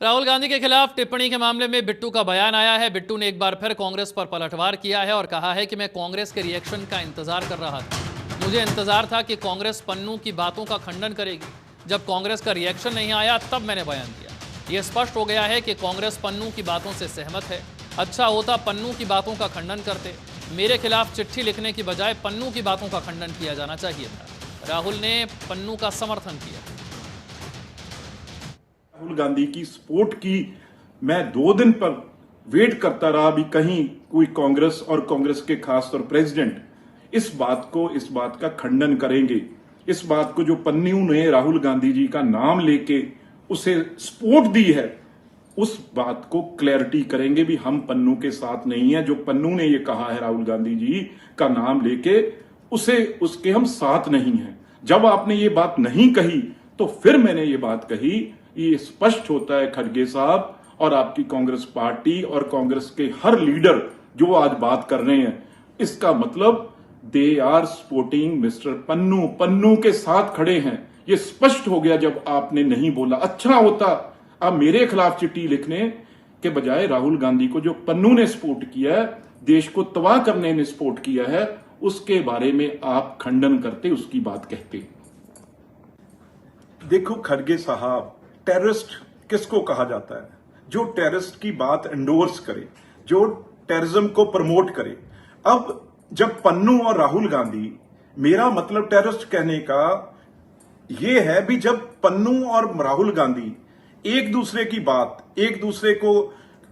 राहुल गांधी के खिलाफ टिप्पणी के मामले में बिट्टू का बयान आया है। बिट्टू ने एक बार फिर कांग्रेस पर पलटवार किया है और कहा है कि मैं कांग्रेस के रिएक्शन का इंतजार कर रहा था। मुझे इंतजार था कि कांग्रेस पन्नू की बातों का खंडन करेगी। जब कांग्रेस का रिएक्शन नहीं आया तब मैंने बयान दिया। यह स्पष्ट हो गया है कि कांग्रेस पन्नू की बातों से सहमत है। अच्छा होता पन्नू की बातों का खंडन करते। मेरे खिलाफ चिट्ठी लिखने की बजाय पन्नू की बातों का खंडन किया जाना चाहिए था। राहुल ने पन्नू का समर्थन किया। राहुल गांधी की सपोर्ट की मैं 2 दिन पर वेट करता रहा। अभी कहीं कोई कांग्रेस और कांग्रेस के खास तौर प्रेसिडेंट इस बात का खंडन करेंगे। इस बात को जो पन्नू ने राहुल गांधी जी का नाम लेके उसे सपोर्ट दी है, उस बात को क्लैरिटी करेंगे भी हम पन्नू के साथ नहीं है। जो पन्नू ने ये कहा है राहुल गांधी जी का नाम लेके, उसके हम साथ नहीं हैं। जब आपने ये बात नहीं कही तो फिर मैंने ये बात कही। ये स्पष्ट होता है खड़गे साहब और आपकी कांग्रेस पार्टी और कांग्रेस के हर लीडर जो आज बात कर रहे हैं, इसका मतलब they are supporting mister Pannu, Pannu के साथ खड़े हैं। ये स्पष्ट हो गया जब आपने नहीं बोला। अच्छा होता आप मेरे खिलाफ चिट्ठी लिखने के बजाय राहुल गांधी को जो पन्नू ने सपोर्ट किया है, देश को तबाह करने ने सपोर्ट किया है, उसके बारे में आप खंडन करते, उसकी बात कहते। देखो खड़गे साहब, टेररिस्ट किसको कहा जाता है? जो टेररिस्ट की बात एंडोर्स करे, जो टेररिज्म को प्रमोट करे। अब जब पन्नू और राहुल गांधी, मेरा मतलब टेररिस्ट कहने का यह है भी जब पन्नू और राहुल गांधी एक दूसरे की बात, एक दूसरे को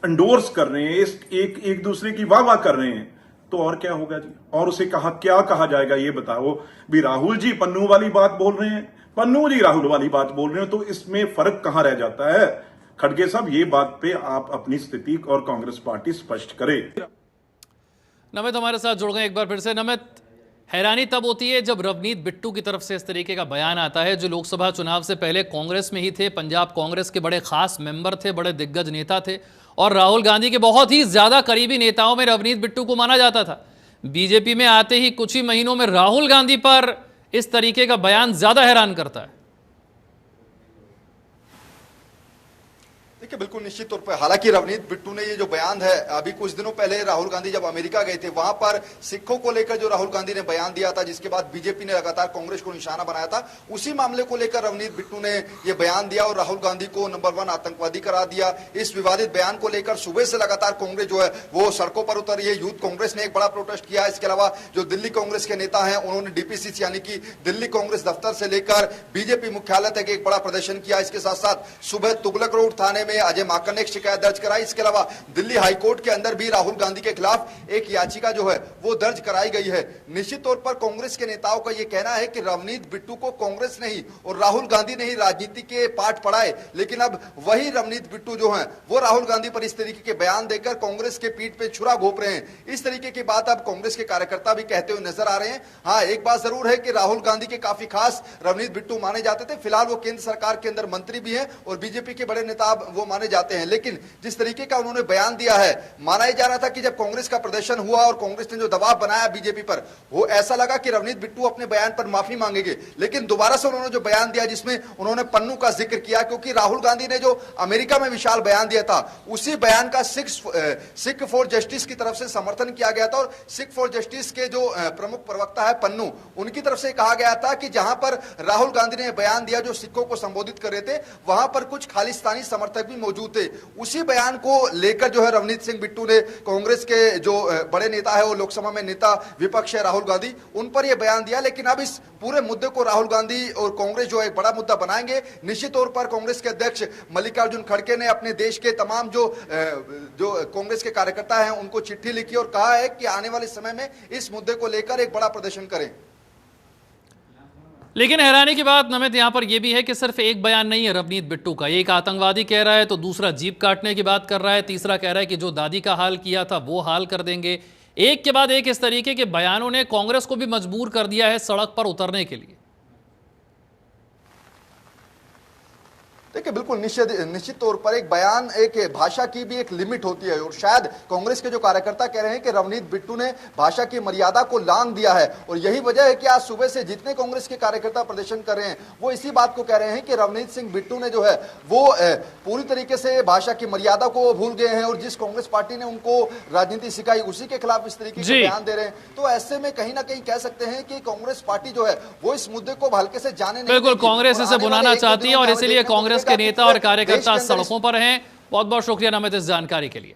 एंडोर्स कर रहे हैं, एक दूसरे की वाह वाह कर रहे हैं, तो और क्या होगा जी? और उसे क्या कहा जाएगा ये बताओ। भी राहुल जी पन्नू वाली बात बोल रहे हैं, पन्नू जी राहुल वाली बात बोल रहे हैं, तो इसमें फर्क कहां रह जाता है? खड़गे साहब, ये बात पे आप अपनी स्थिति और कांग्रेस पार्टी स्पष्ट करे। नमित हमारे साथ जुड़ गए एक बार फिर से। नमित, हैरानी तब होती है जब रवनीत बिट्टू की तरफ से इस तरीके का बयान आता है, जो लोकसभा चुनाव से पहले कांग्रेस में ही थे, पंजाब कांग्रेस के बड़े खास मेंबर थे, बड़े दिग्गज नेता थे और राहुल गांधी के बहुत ही ज्यादा करीबी नेताओं में रवनीत बिट्टू को माना जाता था। बीजेपी में आते ही कुछ ही महीनों में राहुल गांधी पर इस तरीके का बयान ज्यादा हैरान करता है। देखिए, बिल्कुल निश्चित तौर पर, हालांकि रवनीत बिट्टू ने ये जो बयान है, अभी कुछ दिनों पहले राहुल गांधी जब अमेरिका गए थे, वहां पर सिखों को लेकर जो राहुल गांधी ने बयान दिया था, जिसके बाद बीजेपी ने लगातार कांग्रेस को निशाना बनाया था, उसी मामले को लेकर रवनीत बिट्टू ने ये बयान दिया और राहुल गांधी को नंबर 1 आतंकवादी करार दिया। इस विवादित बयान को लेकर सुबह से लगातार कांग्रेस जो है वो सड़कों पर उतरी है। यूथ कांग्रेस ने एक बड़ा प्रोटेस्ट किया। इसके अलावा जो दिल्ली कांग्रेस के नेता है, उन्होंने डीपीसीसी यानी कि दिल्ली कांग्रेस दफ्तर से लेकर बीजेपी मुख्यालय तक एक बड़ा प्रदर्शन किया। इसके साथ साथ सुबह तुगलक रोड थाने में अजय माकन ने शिकायत दर्ज कराई। इसके अलावा दिल्ली हाईकोर्ट के अंदर भी राहुल गांधी के खिलाफ एक याचिका जो है वो दर्ज कराई गई है। निश्चित तौर पर कांग्रेस के नेताओं का यह कहना है कि रवनीत बिट्टू को कांग्रेस नहीं और राहुल गांधी ने ही राजनीति के पाठ पढ़ाए, लेकिन अब वही रवनीत बिट्टू जो है वो राहुल गांधी पर इस तरीके के बयान देकर कांग्रेस के पीठ पे छुरा घोंप रहे हैं। इस तरीके की बात अब कांग्रेस के कार्यकर्ता भी कहते हुए नजर आ रहे हैं। हाँ, एक बात जरूर है कि राहुल गांधी के काफी खास रवनीत बिट्टू माने जाते थे। फिलहाल वो केंद्र सरकार के अंदर मंत्री भी हैं और बीजेपी के बड़े नेता वो माने जाते हैं, लेकिन जिस तरीके का उन्होंने बयान दिया है, माना ही जा रहा था कि जब कांग्रेस का प्रदर्शन हुआ और कांग्रेस ने जो दबाव बनाया बीजेपी पर, वो ऐसा लगा कि रवनीत बिट्टू अपने बयान पर माफी मांगेंगे, लेकिन दोबारा से उन्होंने जो बयान दिया जिसमें उन्होंने पन्नू का जिक्र किया, क्योंकि राहुल गांधी ने जो अमेरिका में विशाल बयान दिया था, उसी बयान का सिख फॉर जस्टिस की तरफ से समर्थन किया गया था और सिख फॉर जस्टिस के जो प्रमुख प्रवक्ता है पन्नू, उनकी तरफ से कहा गया था कि जहां पर राहुल गांधी ने बयान दिया जो सिखों को संबोधित कर रहे थे, वहां पर कुछ खालिस्तानी समर्थक भी मौजूद थे। उसी बयान को लेकर जो है रवनीत सिंह बिट्टू ने कांग्रेस के जो बड़े नेता है, वो लोकसभा में नेता विपक्ष है राहुल गांधी, उन पर यह बयान दिया। लेकिन अब इस पूरे मुद्दे को राहुल गांधी और कांग्रेस जो एक बड़ा मुद्दा बनाएंगे। निश्चित तौर पर कांग्रेस के अध्यक्ष मल्लिकार्जुन खड़गे ने अपने देश के तमाम जो कांग्रेस के कार्यकर्ता हैं उनको चिट्ठी लिखी और कहा है कि आने वाले समय में इस मुद्दे को लेकर एक बड़ा प्रदर्शन करें। लेकिन हैरानी की बात नमित यहां पर यह भी है कि सिर्फ एक बयान नहीं है रवनीत बिट्टू का। एक आतंकवादी कह रहा है तो दूसरा जीप काटने की बात कर रहा है, तीसरा कह रहा है कि जो दादी का हाल किया था वो हाल कर देंगे। एक के बाद एक इस तरीके के बयानों ने कांग्रेस को भी मजबूर कर दिया है सड़क पर उतरने के लिए। देखिए बिल्कुल निश्चित तौर पर एक बयान, एक भाषा की भी एक लिमिट होती है और शायद कांग्रेस के जो कार्यकर्ता कह रहे हैं कि रवनीत बिट्टू ने भाषा की मर्यादा को लांघ दिया है और यही वजह है कि आज सुबह से जितने कांग्रेस के कार्यकर्ता प्रदर्शन कर रहे हैं वो इसी बात को कह रहे हैं कि रवनीत सिंह बिट्टू ने जो है वो पूरी तरीके से भाषा की मर्यादा को भूल गए हैं और जिस कांग्रेस पार्टी ने उनको राजनीति सिखाई उसी के खिलाफ इस तरीके के बयान दे रहे हैं। तो ऐसे में कहीं ना कहीं कह सकते हैं कि कांग्रेस पार्टी जो है वो इस मुद्दे को हल्के से जाने नहीं बिल्कुल देगी। कांग्रेस इसे बुलाना चाहती है और इसीलिए कांग्रेस के नेता और कार्यकर्ता देश के अंदर सड़कों पर हैं। बहुत बहुत शुक्रिया नमित इस जानकारी के लिए।